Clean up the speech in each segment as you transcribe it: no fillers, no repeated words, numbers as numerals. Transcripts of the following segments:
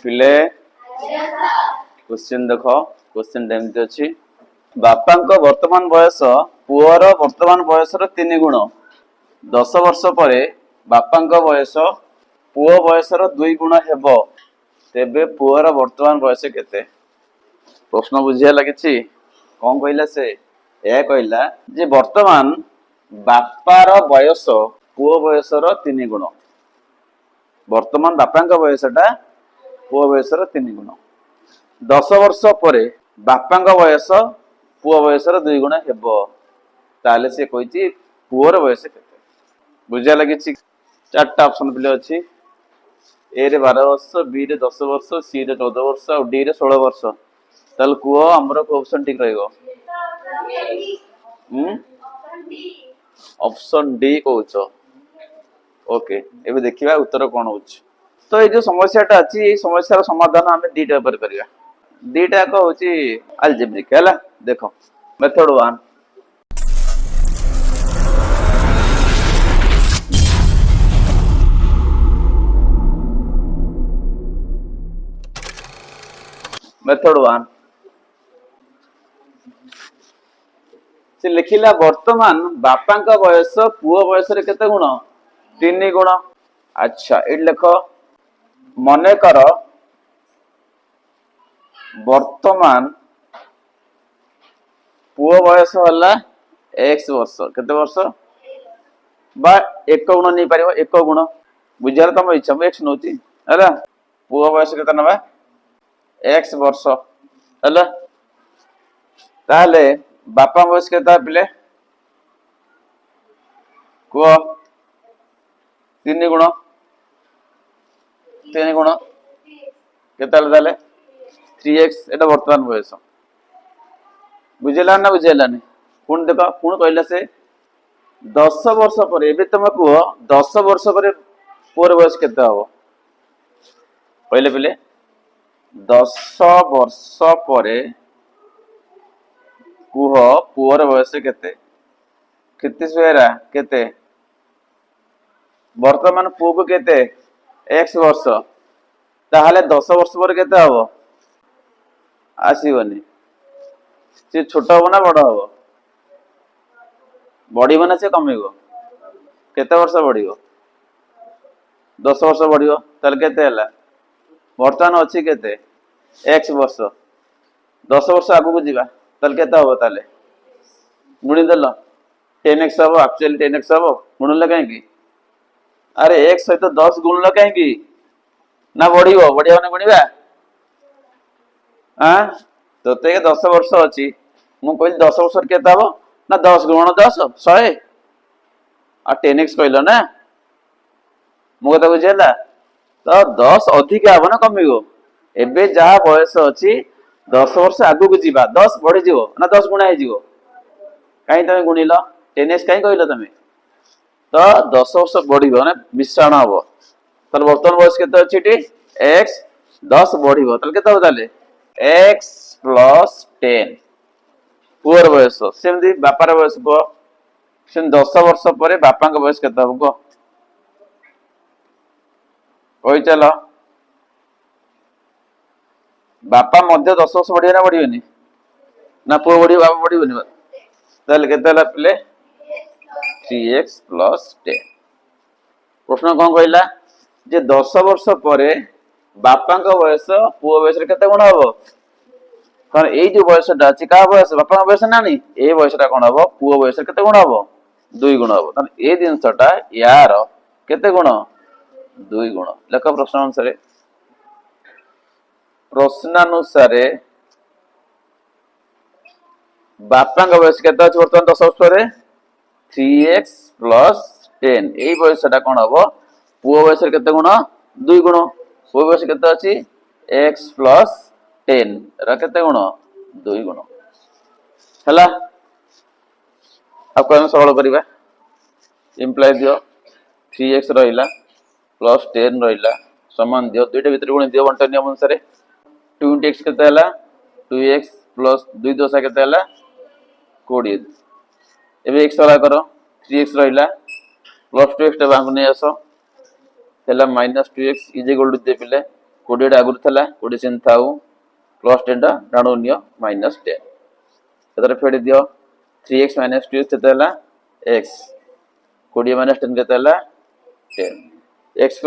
पिले क्वेश्चन देख क्वेश्चन एमती अच्छी बापा वर्तमान बयस पुअर वर्तमान बयस 3 गुण 10 वर्ष पर बापा बयस पुओ बयस 2 गुण हेब तेबे पुअर वर्तमान बयस केते प्रश्न बुझिया लगी कौन कहला से यह कहला जे वर्तमान बापार बयस पुओ बयस 3 गुण वर्तमान बापा बयसटा पुओ बयस 3 गुण 10 वर्ष पर बापा बयस पुओ बयस 2 गुण हेब ताले से कही पुओर बयस केते बुझा लगी 4टा ऑप्शन पे अच्छी ए रे 12 वर्ष बी रे 10 वर्ष सी रे 14 वर्ष और डी रे 16 वर्ष ताल कुओ हमरो ऑप्शन ठीक रहइबो ऑप्शन डी कहउछ ओके एबे देखिबा उत्तर कोन होछ तो ये जो समस्याटा अछि ए समस्यार समाधान हमें दीटा पर करिया दीटा को होची अलजेब्रिक हैला देखो मेथड 1 मेथड 1 से लिखिला वर्तमान बापा का बयस पुओ बयस रे केते गुण 3 गुण अच्छा ए लिखो मने कर वर्तमान पुओ बयस होला x वर्ष केते वर्ष बा एक गुण नहीं पारिबो एक गुण बुझार तम इच्छा x नोती हैला पुओ बयस केते नबा x वर्ष हैला ताले बापा बयस केता पिले को 3 गुण केता ताले 3x एटा वर्तमान बयस बुझेला ना बुझेलानी पुन देखो पुन कहला से 10 वर्ष पर एबे तुम को 10 वर्ष पर पुओर बयस केता हो पहले पहले 10 वर्ष पर कुह पुअर बयस केते केते सुएरा केते वर्तमान पुओ को केते x वर्ष ताहले 10 वर्ष पर केते हबो आसीबनी से छोट हबो ना बड़ हबो बढ़िबो ना से कमिबो केते वर्ष बढ़िबो 10 वर्ष बढ़िबो ताले केते हला वर्तमान अछि केते x वर्ष 10 वर्ष आगु को जीवा ताले केते हबो ताले गुणी देलो 10x हबो एक्चुअली 10x हबो गुणले काहे की अरे x सहित 10 गुणले काहे की ना बढ़िबो बढ़िया ने गुणीबा हां तो ते 10 वर्ष अछि मु कहली 10 वर्ष केते हबो ना 10 गुण 10 100 आ 10x कहलो ना मु कथा बुझेला तो 10 अधिक हबो ना कमिबो एबे जहा बयस अछि 10 वर्ष आगु को जीवा 10 बढ़ी जीवो ना 10 गुणा हे जीवो काई तमे गुणिलो 10x काई कहलो तमे तो 10 वर्ष बढ़ीबो ना मिश्रण हबो तर वर्तमान बयस केते अछि टी x 10 बढ़ीबो तल केते हो ताले x + 10 पुअर बयस सेमदी बापार बयस को सेम 10 वर्ष पर बापा का बयस केते हबो कोई चलो बापा मध्य 10 वर्ष बढ़िया ना बढ़िबनी ना पुओ बढ़िबो बापा बढ़िबनी ताले केते हला पिले 3x + 10 प्रश्न कोन कहला जे 10 वर्ष पर बापा का बयस पुओ बयस रे केते गुण हबो कारण ए जो बयसटा अछि का बयस बापा का बयस ना नहीं ए बयसटा कोन हबो पुओ बयस रे केते गुण हबो 2 गुण हबो कारण ए दिनसटा यार केते गुण 2 गुण लेख प्रश्न अनुसार प्रश्नानुसार बापा का बयस केते अछि वर्तमान 10 वर्ष रे 3x + 10 ए बयसटा कोन हबो पुओ बयस रे केते गुण 2 गुण पुओ बयस केते अछि x + 10 रा केते गुण 2 गुण हला अब कोन सरल करिबा इंप्लाय दियो 3x रहिला + 10 रहिला समान दियो दुइटा भीतर गुण दियो बंटन नियम अनुसार 2x केते हला 2x + 2 दोसा केते हला 20 एबे x वाला करो 3x रहिला + 2x टा बांग नै आसो हला -2x इज इक्वल टू दे पिले 20 आगुरी था 20 चिन्ह था +10 डाणु नियो -10 केतरे फेडी दियो 3x - 2x केते हला x 20 - 10 केते हला 10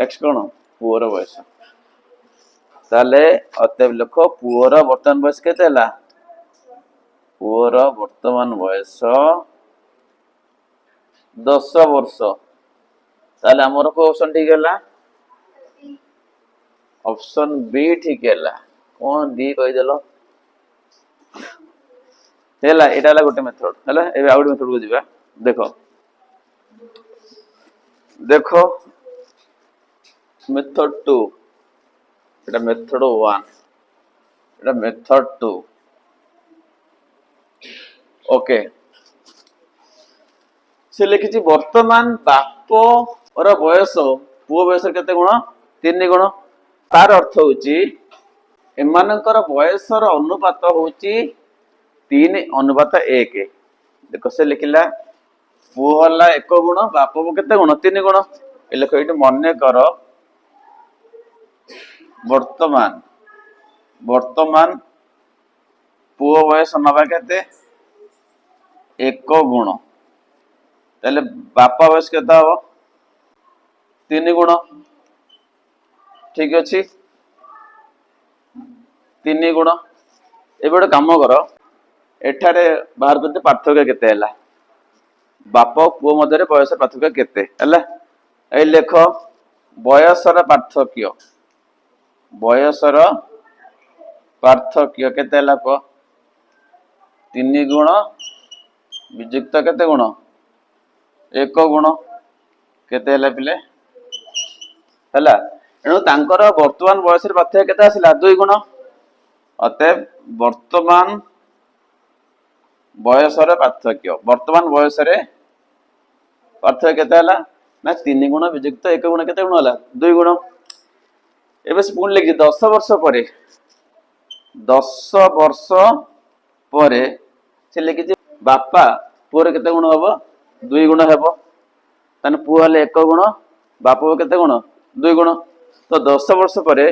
x कोन पुअर बयस ताले अतएव लिख पुअर वर्तमान बयस केते हला पुअर वर्तमान बयस 10 वर्ष ताले हमर को ऑप्शन ठीक हला ऑप्शन बी ठीक है कौन डी कही देलो हेला एटा हला गोटे मेथड हला ए आउट मेथड को जिबा देखो देखो मेथड 2 एटा मेथड 1 एटा मेथड 2 ओके से लिखिछि वर्तमान बाप और बयस पुओ बयस केते गुण 3 गुण तार अर्थ होची एमानकर बयसर अनुपात होची 3:1 देखो से लिखिला पुओ हला 1 गुण बाप केते गुण 3 गुण ए लिखो एटी मने कर वर्तमान पुओ बयस नबा केते 1 गुण ताले बापा बयस केते हो 3 गुण ठीक अच्छे 3 गुण एबे गोटे काम कर एठारे बाहर करते पार्थक्य केते हला बाप पुओ मध्य बयस पार्थक्य केते हला ए लेख बयसर पार्थक्य केते हला को 3 गुण विजुक्त केते गुण 1 गुण केते हला पिले हला एणु तांकर वर्तमान बयस पार्थक्य केते आसिला 2 गुण अतएव वर्तमान बयसर पार्थक्य केते हला ना 3 गुण विजुक्त 1 गुण केते गुण हला 2 गुण एबे से पुन लिखि 10 वर्ष परे से लिखि बापा पुओर केते गुण हबो 2 गुण हेबो तने पुओ हले 1 गुण बाप केते गुण 2 गुण तो 10 वर्ष परे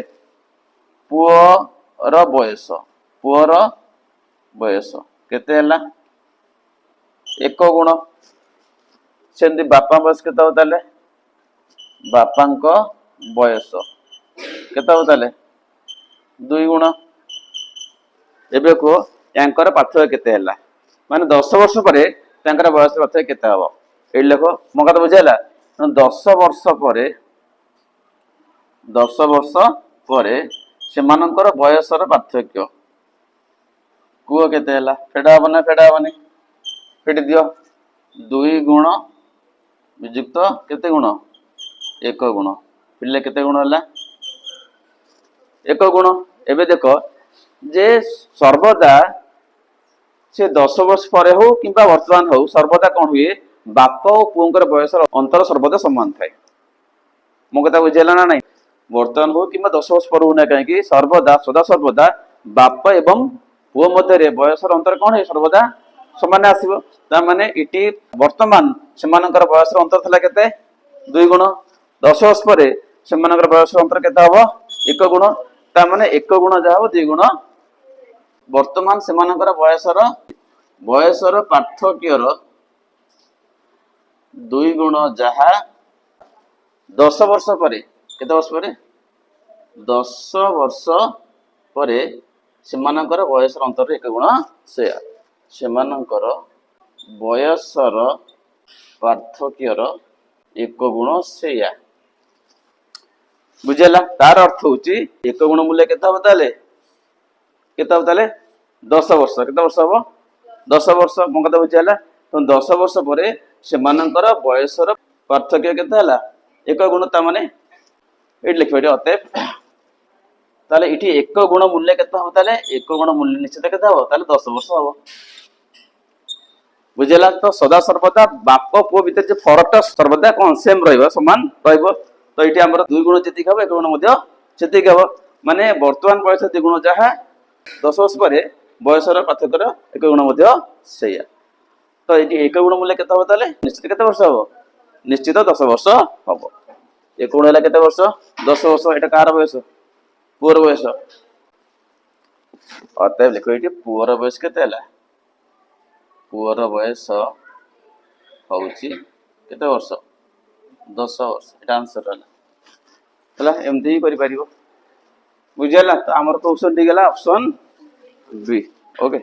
पुओर बयस केते हला 1 गुण सेंदी बापा बयस केते हो ताले बापांक बयस केते हो ताले 2 गुण एबे को यांकर पार्थक्य केते हला माने 10 वर्ष परे तांकर बयस पार्थक्य केते हबो ए लेखो मो कथा बुझाइला 10 वर्ष परे सेमानंकर बयसर पार्थक्य कुओ केते हला फेडा हबना फेडी दियो 2 गुण विजुक्त केते गुण 1 गुण पिले केते गुण हला 1 गुण एबे देखो जे सर्वदा से 10 वर्ष परे हो किंबा वर्तमान हो सर्वदा कोन हुए बाप और पुओंकर बयसर अंतर सर्वदा समान थाए मो कथा बुझेला ना नहीं वर्तमान हो कि 10 वर्ष पर होना कहीं सदा सर्वदा बाप एवं पुओ मध्य बयसर अंतर कौन है सर्वदा समान आसीबो ता माने इटी वर्तमान सेमानकर बयसर अंतर थला केते 2 गुण 10 वर्ष पर सेमानकर बयसर अंतर केते हबो 1 गुण ता माने 1 गुण जा हबो 2 गुण वर्तमान सेमानकर बयसर पार्थक्यर 2 गुण जहा 10 वर्ष परे केते वर्ष परे 10 वर्ष परे सेमानकर बयसर अंतर 1 गुण से सेमानकर बयसर पार्थक्यर 1 गुण से बुझेला तार अर्थ होची 1 गुण मूल्य केते हबो ताले 10 वर्ष केते वर्ष हबो 10 वर्ष मो कथा बुझेला तो 10 वर्ष परे सेमानकर बयसर पार्थक्य केते हला 1 गुण ता माने एट लिखबे अतएव ताले इठी 1 गुण मूल्य केते हबो ताले 1 गुण मूल्य निश्चित केते हबो ताले 10 वर्ष हबो बुझेला तो सदा सर्वदा बाप पुओ भीतर जे फरकटा सर्वदा कोन सेम रहइबो समान रहइबो तो इठी हमर 2 गुण जेति हबो 1 गुण मध्य सेति हबो माने वर्तमान बयस 2 गुण जहा 10 वर्ष परे बयसर पार्थक्यर 1 गुण मध्य सेया तो इठी 1 गुण मूल्य केते हबो ताले निश्चित केते वर्ष हबो निश्चित 10 वर्ष हबो ये कोण है केते वर्ष 10 वर्ष एटा कार बयस पुअर बयस अतएव लिखो ये पुअर बयस केते हला पुअर बयस होउची केते वर्ष 10 वर्ष एटा आंसर हला एमती ही करि परिबो बुझियला तो हमर तो ऑप्शन दी गेला ऑप्शन बी ओके।